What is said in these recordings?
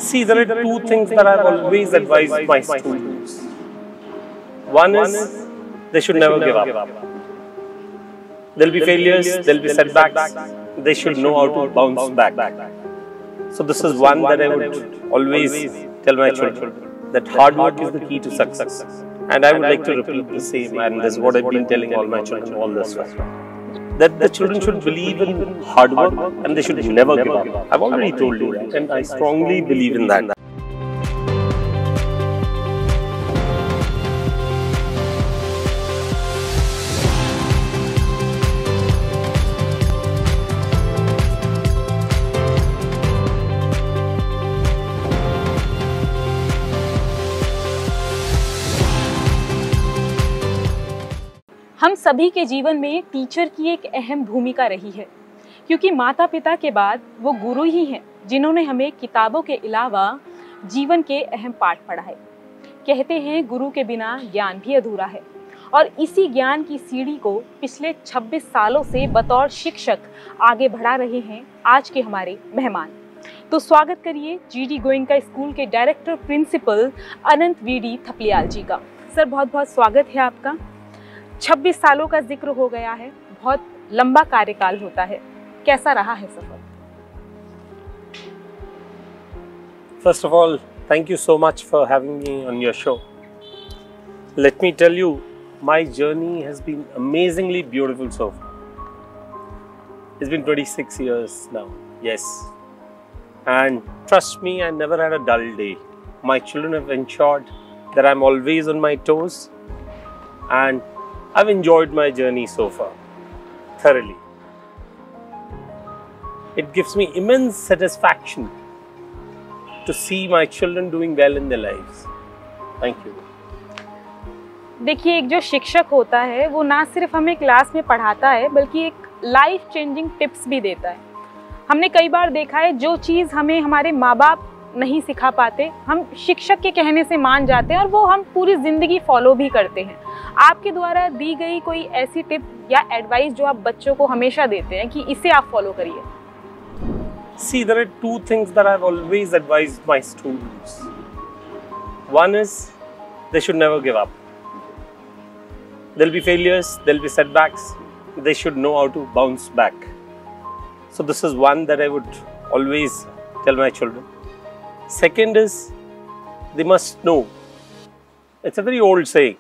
See, there are two things that I've always advised my students. One is they should never give up. There'll be failures, there'll be setbacks. They should know how to bounce back. So this is one that I would always tell my children, that hard work is the key to success. And I would like to repeat the same, and this is what I've been telling all my children all this while. That the children should believe in hard work and they should never give up. I've already told you that, and I strongly believe in that. हम सभी के जीवन में teacher की एक अहम भूमिका रही है, क्योंकि माता पिता के बाद वो गुरु ही हैं जिन्होंने हमें किताबों के अलावा जीवन के अहम पाठ पढ़ाए। कहते हैं गुरु के बिना ज्ञान भी अधूरा है, और इसी ज्ञान की सीढ़ी को पिछले 26 सालों से बतौर शिक्षक आगे बढ़ा रहे हैं आज के हमारे मेहमान। तो स्वागत करिए जीडी गोयनका स्कूल के डायरेक्टर प्रिंसिपल अनंत वीडी थपलियाल जी का। सर, बहुत बहुत स्वागत है आपका। 26 सालों का जिक्र हो गया है, बहुत लंबा कार्यकाल होता है, कैसा रहा है सफर? First of all, thank you so much for having me on your show. Let me tell you, my journey has been amazingly beautiful so far. It's been 26 years now, yes. And trust me, I never had a dull day. My children have ensured that I'm always on my toes, and I've enjoyed my journey so far, thoroughly. It gives me immense satisfaction to see my children doing well in their lives. Thank you. देखिए, एक जो शिक्षक होता है वो ना सिर्फ हमें क्लास में पढ़ाता है, बल्कि एक लाइफ चेंजिंग टिप्स भी देता है। हमने कई बार देखा है जो चीज़ हमें हमारे माँ बाप नहीं सिखा पाते, हम शिक्षक के कहने से मान जाते हैं और वो हम पूरी ज़िंदगी फॉलो भी करते हैं। आपके द्वारा दी गई कोई ऐसी टिप या एडवाइस जो आप बच्चों को हमेशा देते हैं कि इसे आप फॉलो करिए? See, there are two things that I've always advised my students. One is they should never give up. There'll be failures, there'll be setbacks. They should know how to bounce back. So this is one that I would always tell my children. Second is they must know. It's a very old saying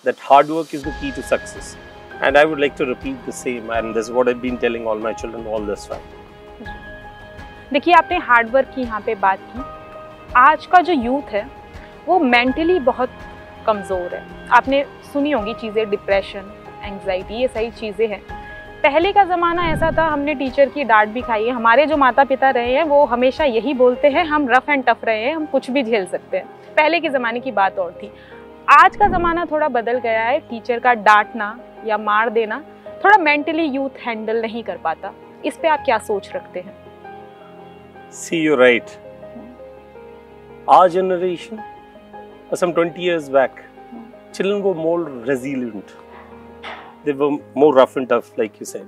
that hard work is the key to success. And I would like to repeat the same, and this is what I've been telling all my children all this while. देखिए, आपने hard work की यहाँ पे बात की। आज का जो यूथ है वो मेंटली बहुत कमज़ोर है। आपने सुनी होंगी चीज़ें, डिप्रेशन, एंग्जाइटी, ये सारी चीज़ें हैं। पहले का ज़माना ऐसा था, हमने टीचर की डांट भी खाई है। हमारे जो माता पिता रहे हैं वो हमेशा यही बोलते हैं, हम रफ़ एंड टफ रहे हैं, हम कुछ भी झेल सकते हैं। पहले के ज़माने की बात और थी। आज का ज़माना थोड़ा बदल गया है। टीचर का डांटना या मार देना थोड़ा मेंटली यूथ हैंडल नहीं कर पाता। इस पे आप क्या सोच रखते हैं? See, you're right. Our generation, some 20 years back, children were more resilient. They were more rough and tough, like you said.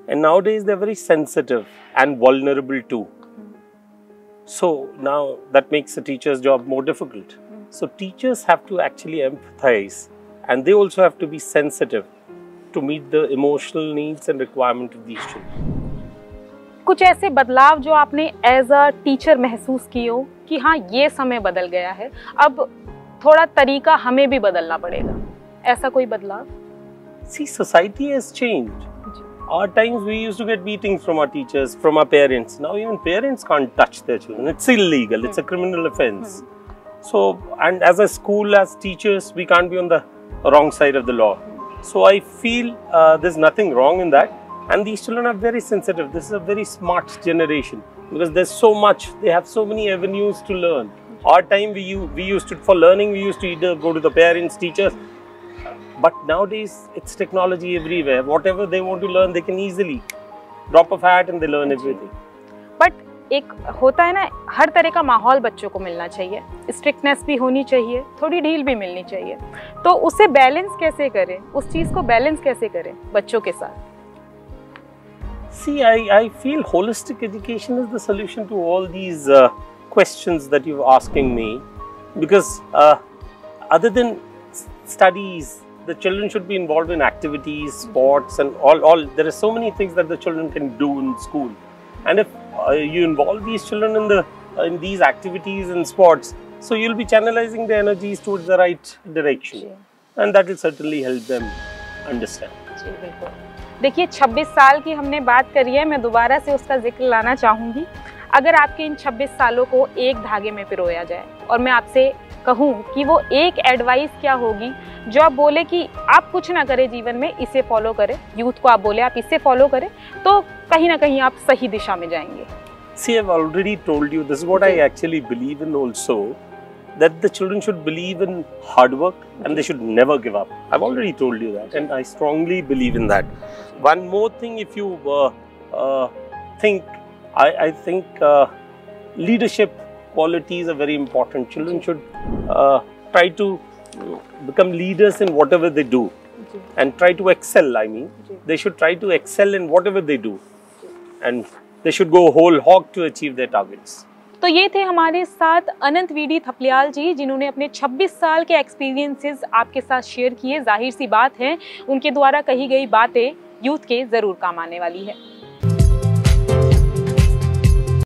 And nowadays, they're very sensitive and vulnerable too. So now that makes the teacher's job more difficult. So teachers have to actually empathize, and they also have to be sensitive to meet the emotional needs and requirements of these children. कुछ ऐसे बदलाव जो आपने as a teacher महसूस किए हो कि हाँ, ये समय बदल गया है, अब थोड़ा तरीका हमें भी बदलना पड़ेगा, ऐसा कोई बदलाव? See, society has changed. Our times we used to get beatings from our teachers, from our parents. Now even parents can't touch their children. It's illegal. It's a criminal offense. So, and as a school, as teachers, we can't be on the wrong side of the law. So I feel there's nothing wrong in that. And these children are very sensitive. This is a very smart generation because there's so much. They have so many avenues to learn. Our time we used to, for learning, we used to either go to the parents, teachers. But nowadays, it's technology everywhere. Whatever they want to learn, they can easily drop of hat and they learn everything. But एक होता है ना, हर तरह का माहौल बच्चों को मिलना चाहिए, स्ट्रिक्टनेस भी होनी चाहिए, थोड़ी ढील भी मिलनी चाहिए। तो उसे बैलेंस कैसे करें, उस चीज़ को बैलेंस कैसे करें बच्चों के साथ? See, I feel holistic education is the solution to all these questions that you're asking me, because other than studies, the children should be involved in activities, sports, and all. There are so many things that the children can do in school, and if you involve these children in these activities and sports, so you'll be channelizing their energies towards the right direction, and that will certainly help them understand. जी बिल्कुल। देखिए 26 साल की हमने बात करी है, मैं दोबारा से उसका जिक्र लाना चाहूँगी। अगर आपके इन 26 सालों को एक धागे में पिरोया जाए और मैं आपसे कहूँ कि वो एक एडवाइस क्या होगी जो आप बोले कि आप कुछ ना करें जीवन में, इसे फॉलो करें, यूथ को आप बोले आप इसे फॉलो करें, तो कहीं ना कहीं आप सही दिशा में जाएंगे। See, I've already told you, this is what I actually believe in also, that the children should believe in hard work and they should never give up. I've already told you that, and I strongly believe in that. One more thing, if you think, I think leadership qualities are very important. Children should try to become leaders in whatever they do and try to excel. I mean, they should try to excel in whatever they do, and they should go whole hog to achieve their targets. तो ये थे हमारे साथ अनंत VD Thapliyal जी, जिन्होंने अपने 26 साल के experiences आपके साथ शेयर किए। जाहिर सी बात है उनके द्वारा कही गई बातें यूथ के ज़रूर काम आने वाली है।